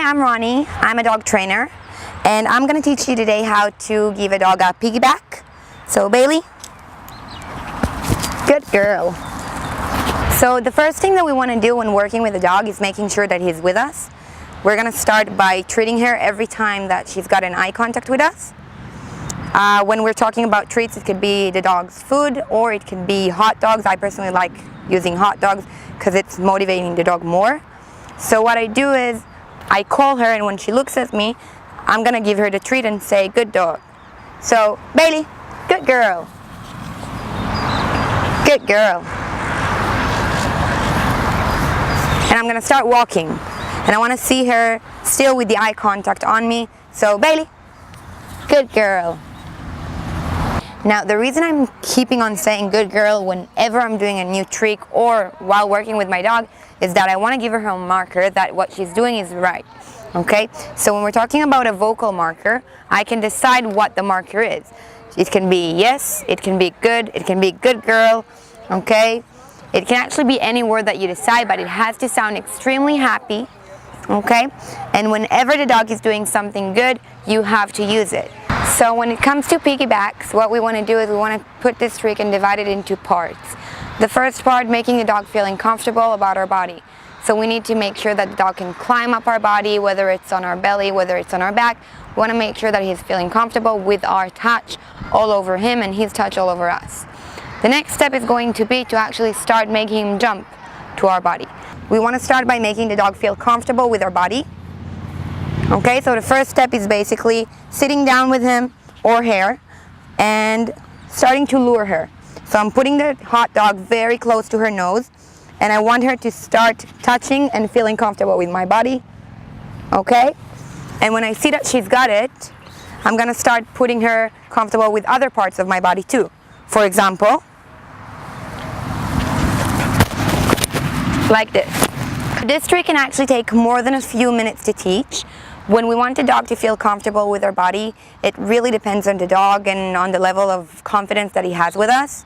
Hi, I'm Ronnie. I'm a dog trainer, and I'm going to teach you today how to give a dog a piggyback. So Bailey, good girl. So the first thing that we want to do when working with a dog is making sure that he's with us. We're going to start by treating her every time that she's got an eye contact with us. When we're talking about treats, it could be the dog's food or it could be hot dogs. I personally like using hot dogs because it's motivating the dog more. So what I do is I call her, and when she looks at me, I'm going to give her the treat and say, good dog. So, Bailey, good girl. Good girl. And I'm going to start walking. And I want to see her still with the eye contact on me. So, Bailey, good girl. Now, the reason I'm keeping on saying good girl whenever I'm doing a new trick or while working with my dog is that I want to give her a marker that what she's doing is right. Okay? So when we're talking about a vocal marker, I can decide what the marker is. It can be yes, it can be good girl, okay? It can actually be any word that you decide, but it has to sound extremely happy, okay? And whenever the dog is doing something good, you have to use it. So when it comes to piggybacks, what we want to do is we want to put this trick and divide it into parts. The first part, making the dog feeling comfortable about our body. So we need to make sure that the dog can climb up our body, whether it's on our belly, whether it's on our back. We want to make sure that he's feeling comfortable with our touch all over him and his touch all over us. The next step is going to be to actually start making him jump to our body. We want to start by making the dog feel comfortable with our body. Okay, so the first step is basically sitting down with him or her and starting to lure her. So I'm putting the hot dog very close to her nose, and I want her to start touching and feeling comfortable with my body. Okay? And when I see that she's got it, I'm going to start putting her comfortable with other parts of my body too. For example, like this. This trick can actually take more than a few minutes to teach. When we want the dog to feel comfortable with our body, it really depends on the dog and on the level of confidence that he has with us.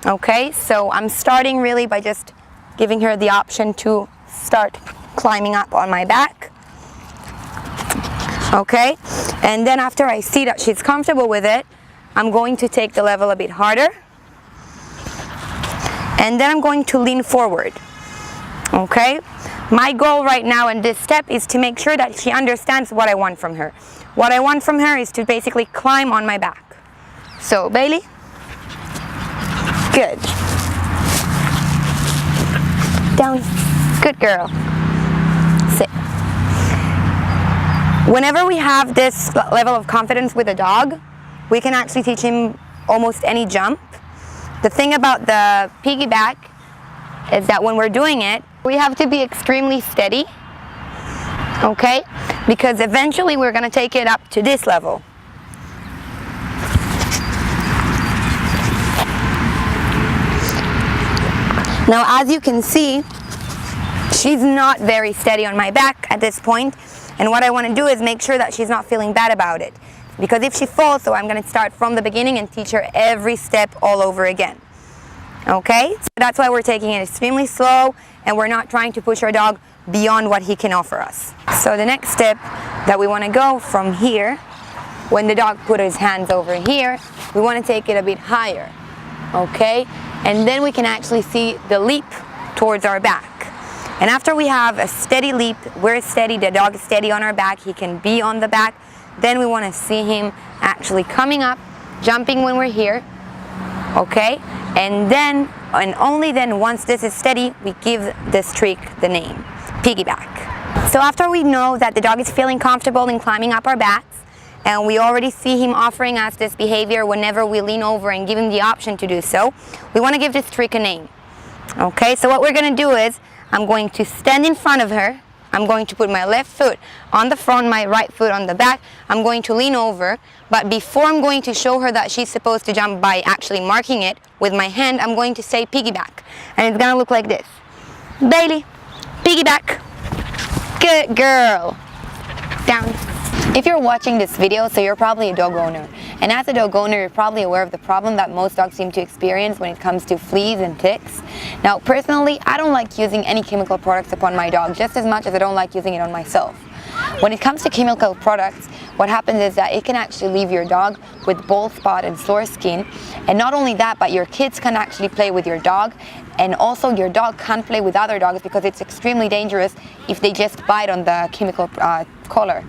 Okay, so I'm starting really by just giving her the option to start climbing up on my back. Okay, and then after I see that she's comfortable with it, I'm going to take the level a bit harder. And then I'm going to lean forward. Okay, my goal right now in this step is to make sure that she understands what I want from her. What I want from her is to basically climb on my back. So, Bailey, good. Down, good girl. Sit. Whenever we have this level of confidence with a dog, we can actually teach him almost any jump. The thing about the piggyback is that when we're doing it, we have to be extremely steady, okay? Because eventually we're going to take it up to this level. Now, as you can see, she's not very steady on my back at this point, and what I want to do is make sure that she's not feeling bad about it. Because if she falls, so I'm going to start from the beginning and teach her every step all over again. Okay, so that's why we're taking it extremely slow, and we're not trying to push our dog beyond what he can offer us. So the next step that we want to go from here, when the dog put his hands over here, we want to take it a bit higher. Okay, and then we can actually see the leap towards our back. And after we have a steady leap, we're steady, the dog is steady on our back, he can be on the back, then we want to see him actually coming up, jumping when we're here. Okay, and then, and only then, once this is steady, we give this trick the name, piggyback. So after we know that the dog is feeling comfortable in climbing up our backs, and we already see him offering us this behavior whenever we lean over and give him the option to do so, we want to give this trick a name. Okay, so what we're going to do is, I'm going to stand in front of her, I'm going to put my left foot on the front, my right foot on the back. I'm going to lean over, but before I'm going to show her that she's supposed to jump by actually marking it with my hand, I'm going to say piggyback. And it's going to look like this. Bailey, piggyback. Good girl. Down. If you're watching this video, so you're probably a dog owner. And as a dog owner, you're probably aware of the problem that most dogs seem to experience when it comes to fleas and ticks. Now, personally, I don't like using any chemical products upon my dog just as much as I don't like using it on myself. When it comes to chemical products, what happens is that it can actually leave your dog with bald spot and sore skin. And not only that, but your kids can actually play with your dog, and also your dog can't play with other dogs because it's extremely dangerous if they just bite on the chemical collar.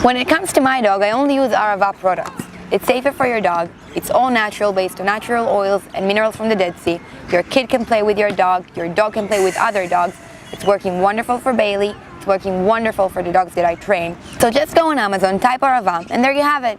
When it comes to my dog, I only use Arava products. It's safer for your dog. It's all natural, based on natural oils and minerals from the Dead Sea. Your kid can play with your dog can play with other dogs. It's working wonderful for Bailey. It's working wonderful for the dogs that I train. So just go on Amazon, type Arava, and there you have it.